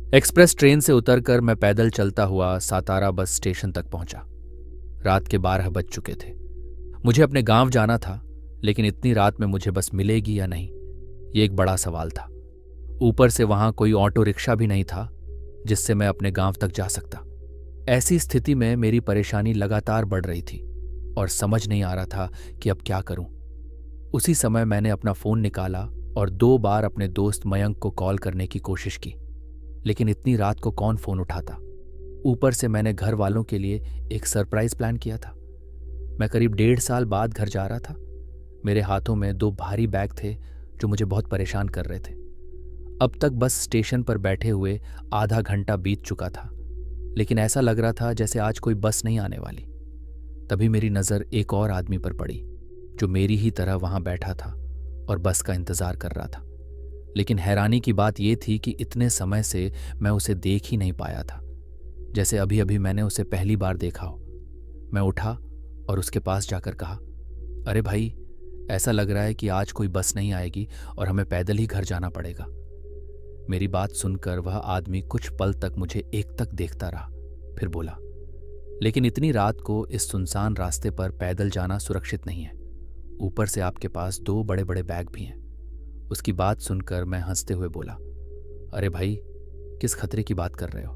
Express train से उतरकर मैं पैदल चलता हुआ सातारा बस स्टेशन तक पहुंचा। रात के 12 बज चुके थे। मुझे अपने गांव जाना था, लेकिन इतनी रात में मुझे बस मिलेगी या नहीं, ये एक बड़ा सवाल था। ऊपर से वहां कोई ऑटो रिक्शा भी नहीं था जिससे मैं अपने गांव तक जा सकता। ऐसी स्थिति में मेरी परेशानी लगातार बढ़ रही थी और समझ नहीं आ रहा था कि अब क्या करूं। उसी समय मैंने अपना फोन निकाला और 2 बार अपने दोस्त मयंक को कॉल करने की कोशिश की, लेकिन इतनी रात को कौन फोन उठाता। ऊपर से मैंने घर वालों के लिए एक सरप्राइज प्लान किया था। मैं करीब 1.5 साल बाद घर जा रहा था। मेरे हाथों में 2 भारी बैग थे जो मुझे बहुत परेशान कर रहे थे। अब तक बस स्टेशन पर बैठे हुए आधा घंटा बीत चुका था, लेकिन ऐसा लग रहा था जैसे आज कोई बस नहीं आने वाली। तभी मेरी नज़र एक और आदमी पर पड़ी जो मेरी ही तरह वहां बैठा था और बस का इंतजार कर रहा था। लेकिन हैरानी की बात यह थी कि इतने समय से मैं उसे देख ही नहीं पाया था, जैसे अभी अभी मैंने उसे पहली बार देखा हो। मैं उठा और उसके पास जाकर कहा, अरे भाई, ऐसा लग रहा है कि आज कोई बस नहीं आएगी और हमें पैदल ही घर जाना पड़ेगा। मेरी बात सुनकर वह आदमी कुछ पल तक मुझे एकटक देखता रहा, फिर बोला, लेकिन इतनी रात को इस सुनसान रास्ते पर पैदल जाना सुरक्षित नहीं है। ऊपर से आपके पास 2 बड़े बड़े बैग भी हैं। उसकी बात सुनकर मैं हंसते हुए बोला, अरे भाई, किस खतरे की बात कर रहे हो?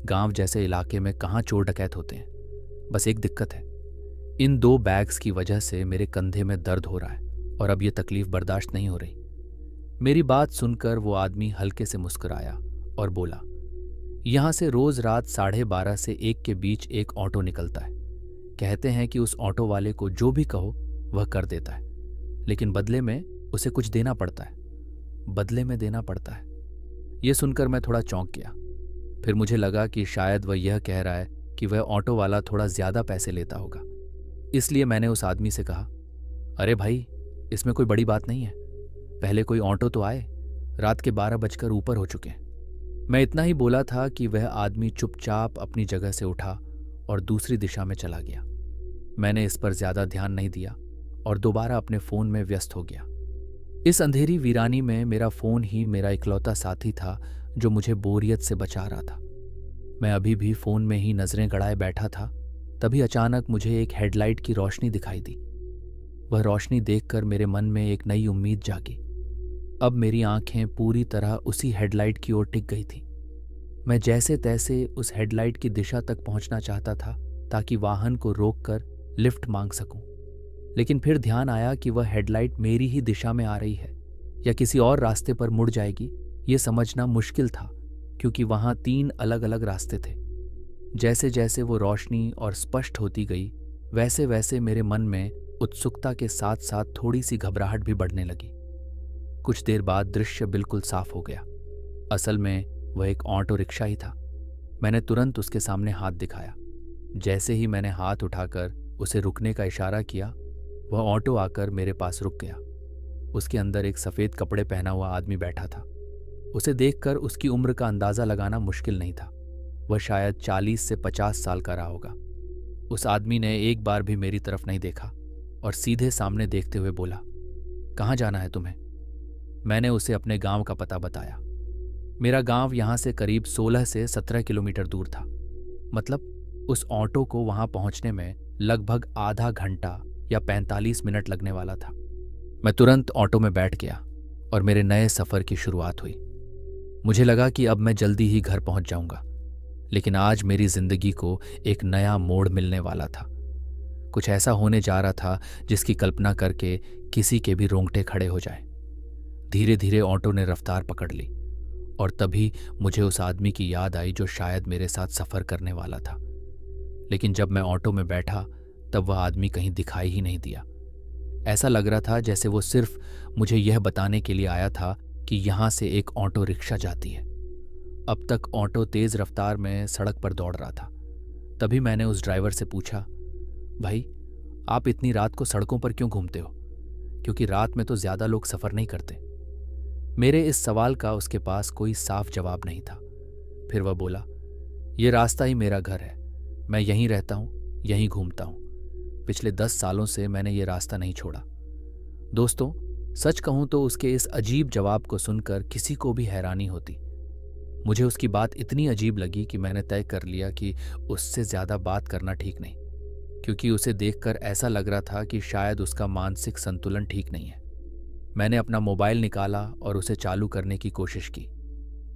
गांव जैसे इलाके में कहाँ चोर डकैत होते हैं। बस एक दिक्कत है, इन 2 बैग्स की वजह से मेरे कंधे में दर्द हो रहा है और अब यह तकलीफ बर्दाश्त नहीं हो रही। मेरी बात सुनकर वो आदमी हल्के से मुस्कुराया और बोला, यहाँ से रोज रात 12:30 से 1 के बीच एक ऑटो निकलता है। कहते हैं कि उस ऑटो वाले को जो भी कहो वह कर देता है, लेकिन बदले में उसे कुछ देना पड़ता है। बदले में देना पड़ता है। यह सुनकर मैं थोड़ा चौंक गया। फिर मुझे लगा कि शायद वह यह कह रहा है कि वह ऑटो वाला थोड़ा ज्यादा पैसे लेता होगा। इसलिए मैंने उस आदमी से कहा, अरे भाई, इसमें कोई बड़ी बात नहीं है। पहले कोई ऑटो तो आए। रात के 12 बजकर ऊपर हो चुके हैं। मैं इतना ही बोला था कि वह आदमी चुपचाप अपनी जगह से उठा और दूसरी दिशा में चला गया। मैंने इस पर ज्यादा ध्यान नहीं दिया और दोबारा अपने फोन में व्यस्त हो गया। इस अंधेरी वीरानी में मेरा फोन ही मेरा इकलौता साथी था जो मुझे बोरियत से बचा रहा था। मैं अभी भी फोन में ही नजरें गड़ाए बैठा था, तभी अचानक मुझे एक हेडलाइट की रोशनी दिखाई दी। वह रोशनी देखकर मेरे मन में एक नई उम्मीद जागी। अब मेरी आंखें पूरी तरह उसी हेडलाइट की ओर टिक गई थी। मैं जैसे तैसे उस हेडलाइट की दिशा तक पहुंचना चाहता था ताकि वाहन को रोककर लिफ्ट मांग सकूं। लेकिन फिर ध्यान आया कि वह हेडलाइट मेरी ही दिशा में आ रही है या किसी और रास्ते पर मुड़ जाएगी। ये समझना मुश्किल था, क्योंकि वहां 3 अलग अलग रास्ते थे। जैसे जैसे वो रोशनी और स्पष्ट होती गई, वैसे वैसे मेरे मन में उत्सुकता के साथ साथ थोड़ी सी घबराहट भी बढ़ने लगी। कुछ देर बाद दृश्य बिल्कुल साफ हो गया। असल में वह एक ऑटो रिक्शा ही था। मैंने तुरंत उसके सामने हाथ दिखाया। जैसे ही मैंने हाथ उठाकर उसे रुकने का इशारा किया, वह ऑटो आकर मेरे पास रुक गया। उसके अंदर एक सफेद कपड़े पहना हुआ आदमी बैठा था। उसे देखकर उसकी उम्र का अंदाजा लगाना मुश्किल नहीं था। वह शायद 40 से 50 साल का रहा होगा। उस आदमी ने एक बार भी मेरी तरफ नहीं देखा और सीधे सामने देखते हुए बोला, कहाँ जाना है तुम्हें? मैंने उसे अपने गांव का पता बताया। मेरा गांव यहां से करीब 16 से 17 किलोमीटर दूर था। मतलब उस ऑटो को वहां पहुंचने में लगभग आधा घंटा या 45 मिनट लगने वाला था। मैं तुरंत ऑटो में बैठ गया और मेरे नए सफर की शुरुआत हुई। मुझे लगा कि अब मैं जल्दी ही घर पहुंच जाऊंगा, लेकिन आज मेरी जिंदगी को एक नया मोड़ मिलने वाला था। कुछ ऐसा होने जा रहा था जिसकी कल्पना करके किसी के भी रोंगटे खड़े हो जाए। धीरे धीरे ऑटो ने रफ्तार पकड़ ली और तभी मुझे उस आदमी की याद आई जो शायद मेरे साथ सफर करने वाला था। लेकिन जब मैं ऑटो में बैठा तब वह आदमी कहीं दिखाई ही नहीं दिया। ऐसा लग रहा था जैसे वो सिर्फ मुझे यह बताने के लिए आया था कि यहां से एक ऑटो रिक्शा जाती है। अब तक ऑटो तेज रफ्तार में सड़क पर दौड़ रहा था। तभी मैंने उस ड्राइवर से पूछा, भाई, आप इतनी रात को सड़कों पर क्यों घूमते हो? क्योंकि रात में तो ज्यादा लोग सफर नहीं करते। मेरे इस सवाल का उसके पास कोई साफ जवाब नहीं था। फिर वह बोला, ये रास्ता ही मेरा घर है। मैं यहीं रहता हूं, यहीं घूमता हूं। पिछले 10 सालों से मैंने ये रास्ता नहीं छोड़ा। दोस्तों, सच कहूं तो उसके इस अजीब जवाब को सुनकर किसी को भी हैरानी होती, मुझे उसकी बात इतनी अजीब लगी कि मैंने तय कर लिया कि उससे ज़्यादा बात करना ठीक नहीं, क्योंकि उसे देखकर ऐसा लग रहा था कि शायद उसका मानसिक संतुलन ठीक नहीं है। मैंने अपना मोबाइल निकाला और उसे चालू करने की कोशिश की,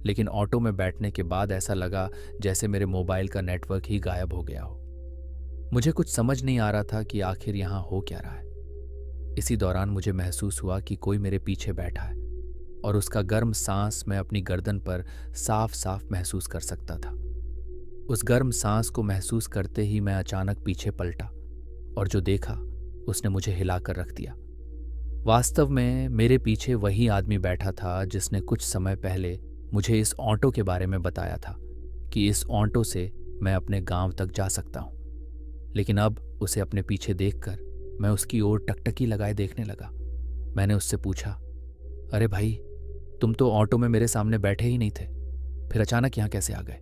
लेकिन ऑटो में बैठने के बाद ऐसा लगा जैसे मेरे मोबाइल का नेटवर्क ही गायब हो गया हो। मुझे कुछ समझ नहीं आ रहा था कि आखिर यहाँ हो क्या रहा है। इसी दौरान मुझे महसूस हुआ कि कोई मेरे पीछे बैठा है और उसका गर्म सांस मैं अपनी गर्दन पर साफ साफ महसूस कर सकता था। उस गर्म सांस को महसूस करते ही मैं अचानक पीछे पलटा और जो देखा उसने मुझे हिलाकर रख दिया। वास्तव में मेरे पीछे वही आदमी बैठा था जिसने कुछ समय पहले मुझे इस ऑटो के बारे में बताया था कि इस ऑटो से मैं अपने गांव तक जा सकता हूं। लेकिन अब उसे अपने पीछे देखकर मैं उसकी ओर टकटकी लगाए देखने लगा। मैंने उससे पूछा, अरे भाई, तुम तो ऑटो में मेरे सामने बैठे ही नहीं थे, फिर अचानक यहाँ कैसे आ गए?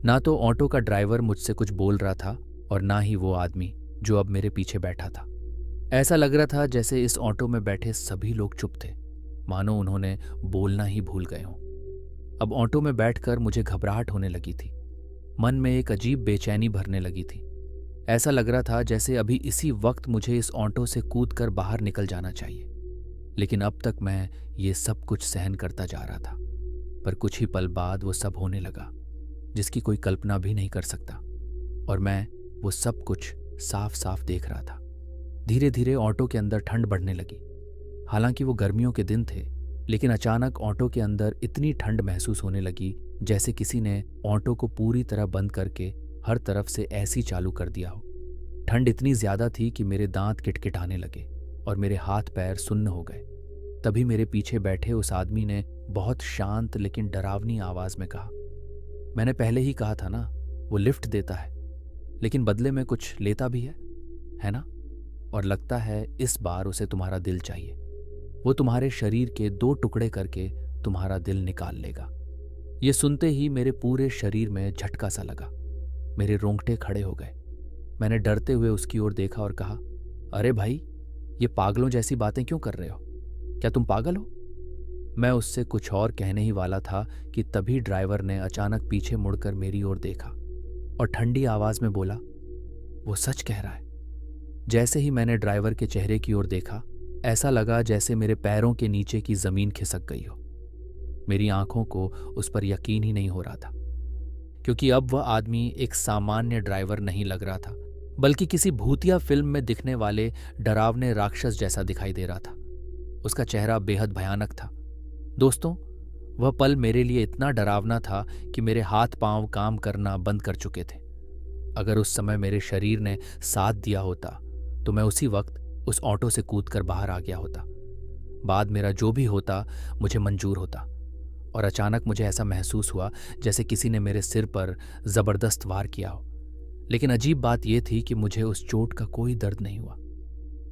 ना तो ऑटो का ड्राइवर मुझसे कुछ बोल रहा था और ना ही वो आदमी जो अब मेरे पीछे बैठा था। ऐसा लग रहा था जैसे इस ऑटो में बैठे सभी लोग चुप थे, मानो उन्होंने बोलना ही भूल गए हों। अब ऑटो में बैठकर मुझे घबराहट होने लगी थी। मन में एक अजीब बेचैनी भरने लगी थी। ऐसा लग रहा था जैसे अभी इसी वक्त मुझे इस ऑटो से कूदकर बाहर निकल जाना चाहिए। लेकिन अब तक मैं ये सब कुछ सहन करता जा रहा था, पर कुछ ही पल बाद वो सब होने लगा जिसकी कोई कल्पना भी नहीं कर सकता, और मैं वो सब कुछ साफ साफ देख रहा था। धीरे धीरे ऑटो के अंदर ठंड बढ़ने लगी। हालांकि वो गर्मियों के दिन थे, लेकिन अचानक ऑटो के अंदर इतनी ठंड महसूस होने लगी जैसे किसी ने ऑटो को पूरी तरह बंद करके हर तरफ से ऐसी चालू कर दिया हो। ठंड इतनी ज्यादा थी कि मेरे दांत किटकिटाने लगे और मेरे हाथ पैर सुन्न हो गए। तभी मेरे पीछे बैठे उस आदमी ने बहुत शांत लेकिन डरावनी आवाज में कहा, मैंने पहले ही कहा था ना, वो लिफ्ट देता है, लेकिन बदले में कुछ लेता भी है ना? और लगता है इस बार उसे तुम्हारा दिल चाहिए। वो तुम्हारे शरीर के 2 टुकड़े करके तुम्हारा दिल निकाल लेगा। ये सुनते ही मेरे पूरे शरीर में झटका सा लगा। मेरे रोंगटे खड़े हो गए। मैंने डरते हुए उसकी ओर देखा और कहा, अरे भाई, ये पागलों जैसी बातें क्यों कर रहे हो? क्या तुम पागल हो? मैं उससे कुछ और कहने ही वाला था कि तभी ड्राइवर ने अचानक पीछे मुड़कर मेरी ओर देखा और ठंडी आवाज में बोला, वो सच कह रहा है। जैसे ही मैंने ड्राइवर के चेहरे की ओर देखा, ऐसा लगा जैसे मेरे पैरों के नीचे की जमीन खिसक गई हो। मेरी आंखों को उस पर यकीन ही नहीं हो रहा था, क्योंकि अब वह आदमी एक सामान्य ड्राइवर नहीं लग रहा था, बल्कि किसी भूतिया फिल्म में दिखने वाले डरावने राक्षस जैसा दिखाई दे रहा था। उसका चेहरा बेहद भयानक था। दोस्तों, वह पल मेरे लिए इतना डरावना था कि मेरे हाथ पांव काम करना बंद कर चुके थे। अगर उस समय मेरे शरीर ने साथ दिया होता तो मैं उसी वक्त उस ऑटो से कूदकर बाहर आ गया होता। बाद मेरा जो भी होता मुझे मंजूर होता। और अचानक मुझे ऐसा महसूस हुआ जैसे किसी ने मेरे सिर पर जबरदस्त वार किया हो। लेकिन अजीब बात यह थी कि मुझे उस चोट का कोई दर्द नहीं हुआ।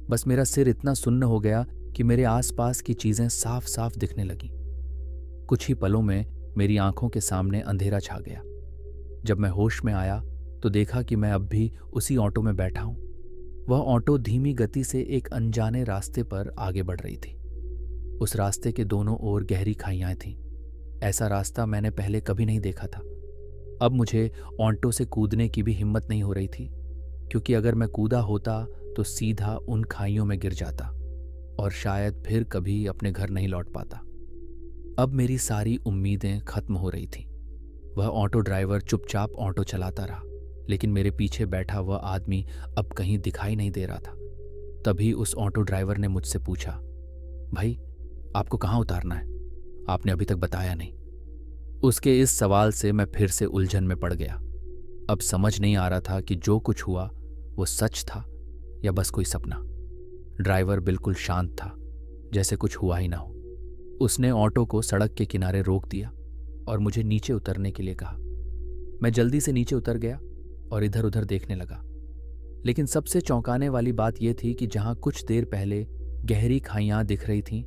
बस मेरा सिर इतना सुन्न हो गया कि मेरे आसपास की चीजें साफ साफ दिखने लगीं। कुछ ही पलों में मेरी आंखों के सामने अंधेरा छा गया। जब मैं होश में आया तो देखा कि मैं अब भी उसी ऑटो में बैठा हूं। वह ऑटो धीमी गति से एक अनजाने रास्ते पर आगे बढ़ रही थी। उस रास्ते के दोनों ओर गहरी खाइयां थीं। ऐसा रास्ता मैंने पहले कभी नहीं देखा था। अब मुझे ऑटो से कूदने की भी हिम्मत नहीं हो रही थी, क्योंकि अगर मैं कूदा होता तो सीधा उन खाइयों में गिर जाता और शायद फिर कभी अपने घर नहीं लौट पाता। अब मेरी सारी उम्मीदें खत्म हो रही थीं। वह ऑटो ड्राइवर चुपचाप ऑटो चलाता रहा, लेकिन मेरे पीछे बैठा वह आदमी अब कहीं दिखाई नहीं दे रहा था। तभी उस ऑटो ड्राइवर ने मुझसे पूछा, भाई, आपको कहाँ उतारना है? आपने अभी तक बताया नहीं। उसके इस सवाल से मैं फिर से उलझन में पड़ गया। अब समझ नहीं आ रहा था कि जो कुछ हुआ वो सच था या बस कोई सपना। ड्राइवर बिल्कुल शांत था, जैसे कुछ हुआ ही ना हो। उसने ऑटो को सड़क के किनारे रोक दिया और मुझे नीचे उतरने के लिए कहा। मैं जल्दी से नीचे उतर गया और इधर उधर देखने लगा। लेकिन सबसे चौंकाने वाली बात यह थी कि जहां कुछ देर पहले गहरी खाइयां दिख रही थीं,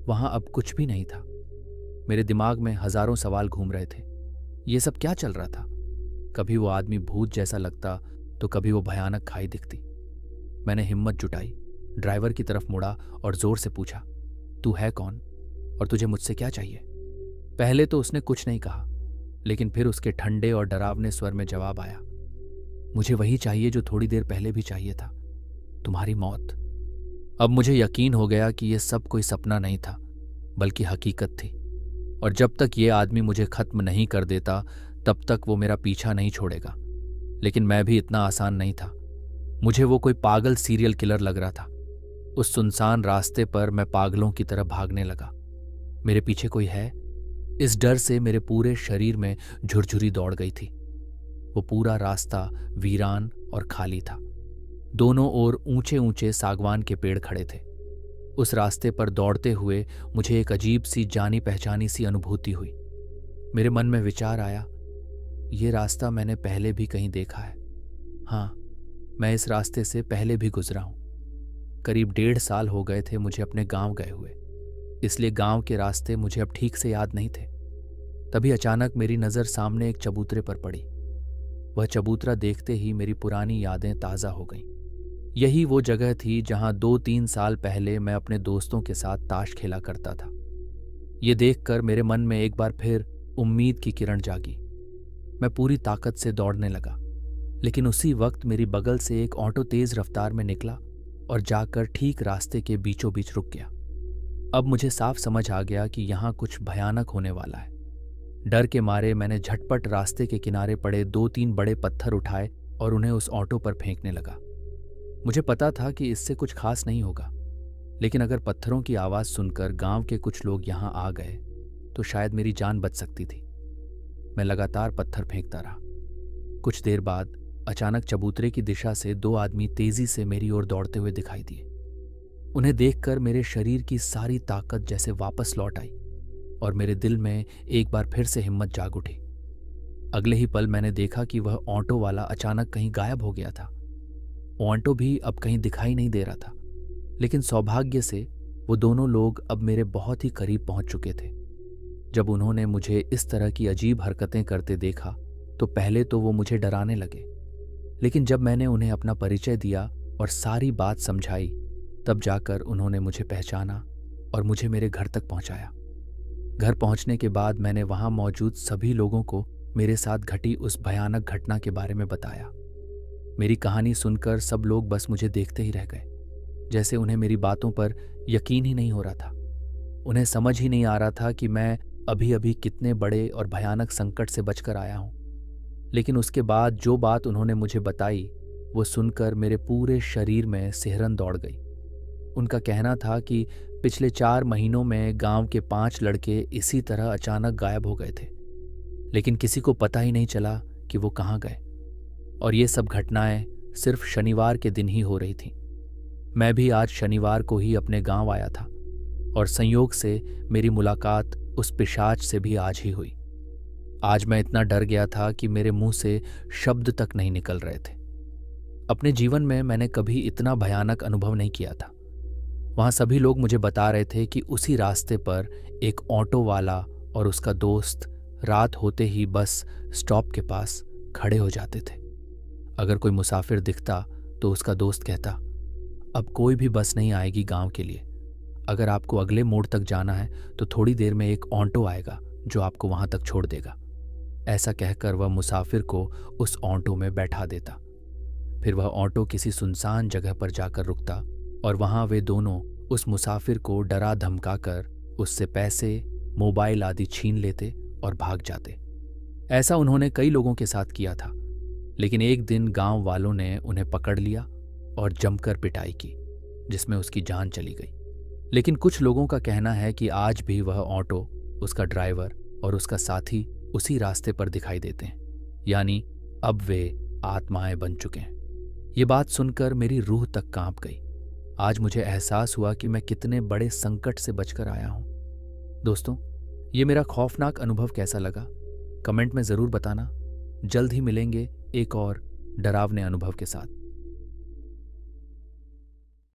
वहां अब कुछ भी नहीं था। मेरे दिमाग में हजारों सवाल घूम रहे थे। ये सब क्या चल रहा था? कभी वो आदमी भूत जैसा लगता तो कभी वो भयानक खाई दिखती। मैंने हिम्मत जुटाई, ड्राइवर की तरफ मुड़ा और जोर से पूछा, तू है कौन और तुझे मुझसे क्या चाहिए? पहले तो उसने कुछ नहीं कहा, लेकिन फिर उसके ठंडे और डरावने स्वर में जवाब आया, मुझे वही चाहिए जो थोड़ी देर पहले भी चाहिए था, तुम्हारी मौत। अब मुझे यकीन हो गया कि यह सब कोई सपना नहीं था, बल्कि हकीकत थी। और जब तक ये आदमी मुझे खत्म नहीं कर देता, तब तक वो मेरा पीछा नहीं छोड़ेगा। लेकिन मैं भी इतना आसान नहीं था। मुझे वो कोई पागल सीरियल किलर लग रहा था। उस सुनसान रास्ते पर मैं पागलों की तरह भागने लगा। मेरे पीछे कोई है, इस डर से मेरे पूरे शरीर में झुरझुरी दौड़ गई थी। वो पूरा रास्ता वीरान और खाली था। दोनों ओर ऊंचे ऊंचे सागवान के पेड़ खड़े थे। उस रास्ते पर दौड़ते हुए मुझे एक अजीब सी जानी पहचानी सी अनुभूति हुई। मेरे मन में विचार आया, ये रास्ता मैंने पहले भी कहीं देखा है। हाँ, मैं इस रास्ते से पहले भी गुजरा हूं। करीब 1.5 साल हो गए थे मुझे अपने गांव गए हुए, इसलिए गांव के रास्ते मुझे अब ठीक से याद नहीं थे। तभी अचानक मेरी नज़र सामने एक चबूतरे पर पड़ी। वह चबूतरा देखते ही मेरी पुरानी यादें ताज़ा हो गईं। यही वो जगह थी जहां 2-3 साल पहले मैं अपने दोस्तों के साथ ताश खेला करता था। ये देखकर मेरे मन में एक बार फिर उम्मीद की किरण जागी। मैं पूरी ताकत से दौड़ने लगा, लेकिन उसी वक्त मेरी बगल से एक ऑटो तेज रफ्तार में निकला और जाकर ठीक रास्ते के बीचों बीच रुक गया। अब मुझे साफ समझ आ गया कि यहाँ कुछ भयानक होने वाला है। डर के मारे मैंने झटपट रास्ते के किनारे पड़े 2-3 बड़े पत्थर उठाए और उन्हें उस ऑटो पर फेंकने लगा। मुझे पता था कि इससे कुछ खास नहीं होगा, लेकिन अगर पत्थरों की आवाज़ सुनकर गांव के कुछ लोग यहाँ आ गए तो शायद मेरी जान बच सकती थी। मैं लगातार पत्थर फेंकता रहा। कुछ देर बाद अचानक चबूतरे की दिशा से 2 आदमी तेजी से मेरी ओर दौड़ते हुए दिखाई दिए। उन्हें देखकर मेरे शरीर की सारी ताकत जैसे वापस लौट आई और मेरे दिल में एक बार फिर से हिम्मत जाग उठी। अगले ही पल मैंने देखा कि वह ऑटो वाला अचानक कहीं गायब हो गया था। ऑटो भी अब कहीं दिखाई नहीं दे रहा था, लेकिन सौभाग्य से वो दोनों लोग अब मेरे बहुत ही करीब पहुंच चुके थे। जब उन्होंने मुझे इस तरह की अजीब हरकतें करते देखा तो पहले तो वो मुझे डराने लगे, लेकिन जब मैंने उन्हें अपना परिचय दिया और सारी बात समझाई, तब जाकर उन्होंने मुझे पहचाना और मुझे मेरे घर तक पहुंचाया। घर पहुंचने के बाद मैंने वहां मौजूद सभी लोगों को मेरे साथ घटी उस भयानक घटना के बारे में बताया। मेरी कहानी सुनकर सब लोग बस मुझे देखते ही रह गए, जैसे उन्हें मेरी बातों पर यकीन ही नहीं हो रहा था। उन्हें समझ ही नहीं आ रहा था कि मैं अभी अभी कितने बड़े और भयानक संकट से बचकर आया हूं। लेकिन उसके बाद जो बात उन्होंने मुझे बताई, वो सुनकर मेरे पूरे शरीर में सिहरन दौड़ गई। उनका कहना था कि पिछले 4 महीनों में गांव के 5 लड़के इसी तरह अचानक गायब हो गए थे, लेकिन किसी को पता ही नहीं चला कि वो कहाँ गए। और ये सब घटनाएं सिर्फ शनिवार के दिन ही हो रही थीं। मैं भी आज शनिवार को ही अपने गांव आया था और संयोग से मेरी मुलाकात उस पिशाच से भी आज ही हुई। आज मैं इतना डर गया था कि मेरे मुंह से शब्द तक नहीं निकल रहे थे। अपने जीवन में मैंने कभी इतना भयानक अनुभव नहीं किया था। वहां सभी लोग मुझे बता रहे थे कि उसी रास्ते पर एक ऑटो वाला और उसका दोस्त रात होते ही बस स्टॉप के पास खड़े हो जाते थे। अगर कोई मुसाफिर दिखता तो उसका दोस्त कहता, अब कोई भी बस नहीं आएगी गांव के लिए। अगर आपको अगले मोड़ तक जाना है तो थोड़ी देर में एक ऑटो आएगा जो आपको वहां तक छोड़ देगा। ऐसा कहकर वह मुसाफिर को उस ऑटो में बैठा देता। फिर वह ऑटो किसी सुनसान जगह पर जाकर रुकता और वहां वे दोनों उस मुसाफिर को डरा धमकाकर उससे पैसे, मोबाइल आदि छीन लेते और भाग जाते। ऐसा उन्होंने कई लोगों के साथ किया था, लेकिन एक दिन गांव वालों ने उन्हें पकड़ लिया और जमकर पिटाई की, जिसमें उसकी जान चली गई। लेकिन कुछ लोगों का कहना है कि आज भी वह ऑटो, उसका ड्राइवर और उसका साथी उसी रास्ते पर दिखाई देते हैं, यानी अब वे आत्माएं बन चुके हैं। ये बात सुनकर मेरी रूह तक कांप गई। आज मुझे एहसास हुआ कि मैं कितने बड़े संकट से बचकर आया हूं। दोस्तों, ये मेरा खौफनाक अनुभव कैसा लगा, कमेंट में ज़रूर बताना। जल्द ही मिलेंगे एक और डरावने अनुभव के साथ।